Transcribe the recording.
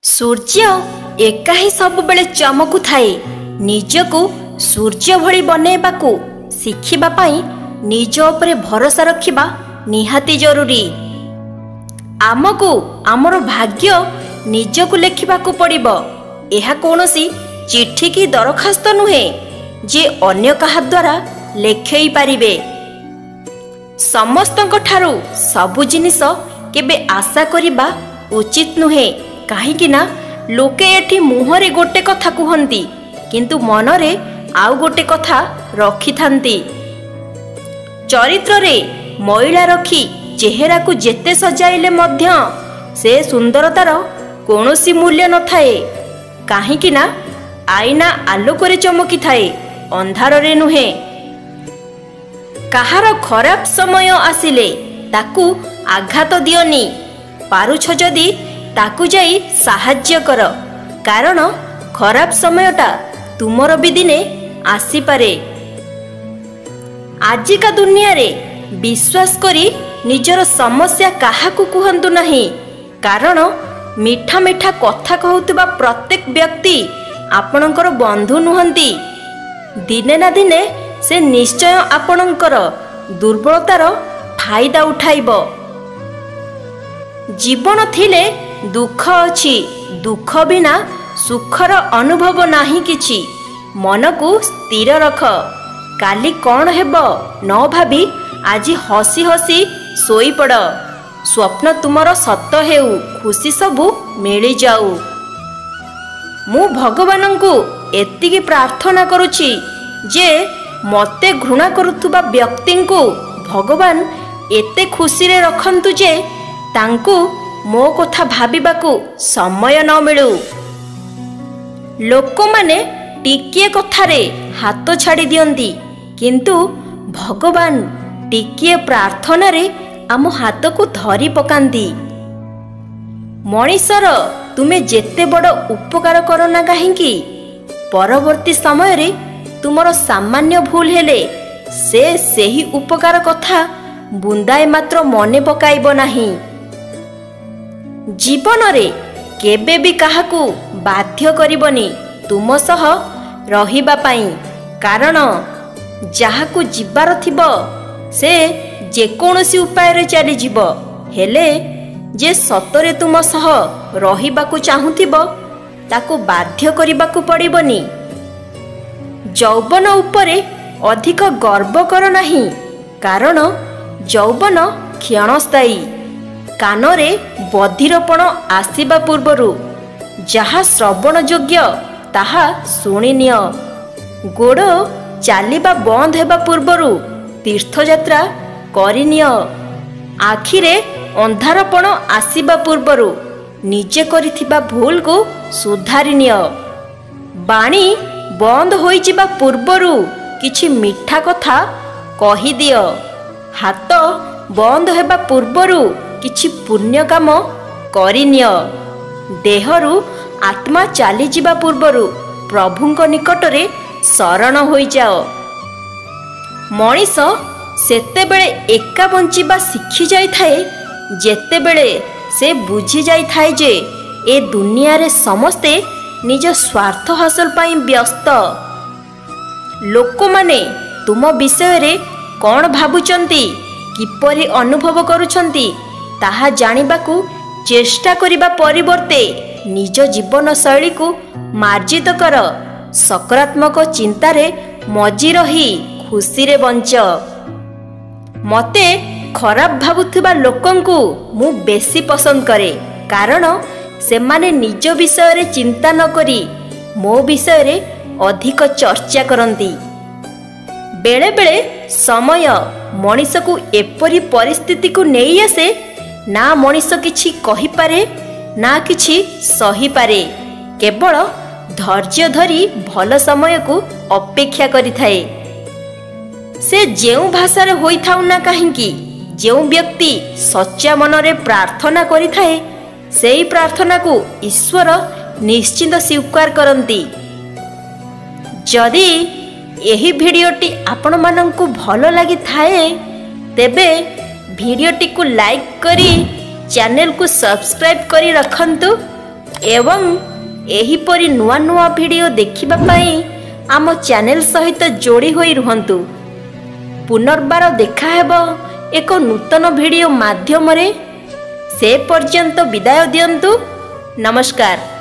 सूर्य एका ही सब बेले चमकु थाए। निजकु सूर्य भली बनेबाकु शिखिबा पाई निज उपरे भरोसा रखिबा निहाती जरूरी। आमकु आमर भाग्य निजकु लेखिबाकु पड़िबो। एहा कोनोसी चिट्ठी की दरखास्त नुहे जे अन्य कहा द्वारा लेखई पारिबे। समस्तंक ठारू सबु जिनिस केबे आशा करिबा उचित नुहे। काहेकि ना लोके एठी मुहरे गोटे कथा कुहंती किंतु मनरे आउ गोटे कथा रखी थांती। चरित्र रे महिला रखी चेहरा को जेते सजाइले मध्य से सुंदरतार कोनोसी मूल्य न थाए। काहेकि ना आईना आलोकरे चमकी थाए, अंधार रे नुहे। कहार खराब समय आसिले ताकू आघात दियोनी। पारुछ जदि ताकू जाई साहाଯ୍य कर, कारण खराब समयटा तुमर भी दिने आसी पारे। आजिका दुनिया रे विश्वास करी निजर समस्या काहाकू कुहंतु नहीं, कारण मिठा मिठा कथा कहउतबा प्रत्येक व्यक्ति आपणकर बंधु नुहंती। दिने ना दिने से निश्चय आपणकर दुर्बलतार फायदा उठाइबो। जीवन थिले दुख अछि, दुख बिना सुखर अनुभव नाही किछि। मन को स्थिर रख, काली कौन हेबो न भाबी आज हसी हसी सोई पड़। स्वप्न तुमर सत हेउ, खुशी सबु मिली जाऊ। मु भगवान को एतिकी प्रार्थना करुछि जे मते घृणा करुथुबा व्यक्ति को भगवान एते खुशी रे रखंतु जे तांकु मो कथा भाबिबाकू समय न मिलू। लोक माने टिकिए कथारे हाथ छाड़ी दियंती, किंतु भगवान टिकिए प्रार्थना रे आम हाथ को धरी पकांती। मनीषर तुमे जेते बड़ उपकार करो ना काहेकि परवर्ती समय रे तुमर सामान्य भूल हेले से सेही उपकार कथा बुंदाए मात्र मने पकाइबो नाही। जीवन रे केबे भी काहाकू बाध्य करिबनी तुम सह रहिबा पाई, कारण जाहाकू जिबार थिबो से जेकोनोसी उपाय रे चली जिवो। हेले जे सतरे तुम सह रहिबाकू चाहुथिबो ताकू बाध्य करिबाकू पड़िबनी। यौवन उपरे अधिक गर्व कर नाही, कारण यौवन क्षणस्थायी। कानरे बधिरपण आसिबा पूर्वरु जहा श्रवण योग्य ताहा शुणी निय। गोड़ चालिबा बंद हेबा पूर्वरु तीर्थयात्रा करिनिय। आखिरे अंधारपण आसिबा पूर्वरु निजे करिथिबा भूल को सुधारि निय। बाणी बंद होई जिबा पूर्वरु किछि मिठा कथा कहि दिय। हाथ बंद हेबा पूर्वरु किछि पुण्य काम करिनिय। देहरु आत्मा चाली जिबा पूर्वरु प्रभुंक निकटरे शरण होई जाओ। मनीष सेते बेले एका बंचिबा शिखी जाई थाए जेते बेले से बुझी जाई थाए जे ए दुनिया रे समस्ते निज स्वार्थ हासिल पाई व्यस्त। लोक माने तुम विषय रे कौन भाबुचंती, किपरि अनुभव करुचंती ताहा जानिबाकू चेष्टा करिबा परिवर्ते निज जीवन शैली को मार्जित कर। सकारात्मक चिंतारे मजी रही खुशी रे बंच। मते खराब भाबुथिबा लोकंकु मु बेसी पसंद करे, कारण से माने निज विषय रे चिंता न करी मो विषय रे अधिक चर्चा करंती। बेले बेले समय मनीष को एपरी परिस्थिति को नहीं आसे ना मनीष किछि कहि पारे ना किछि सही पारे। केवल धैर्य धरी भल समय को अपेक्षा करि थाए। से जेउ भाषा रे होई थाउ ना काहेकि जेउ व्यक्ति सच्चा मन रे प्रार्थना करि थाए सेही प्रार्थना को ईश्वर निश्चिंत स्वीकार करंती। जदि यही भिडियोटी आपण मानंकु भल लागि थाए तेबे भिडियोटी को लाइक करी चैनल को सब्सक्राइब करी रखंतु। एवं एहिपरि नुआ नुआ वीडियो देखिबा पई आम चैनल सहित जोड़ी होई रुहंतु। पुनर्बार देखा हेबो एक नूतन वीडियो माध्यम रे। से पर्यंत विदाय दियंतु। नमस्कार।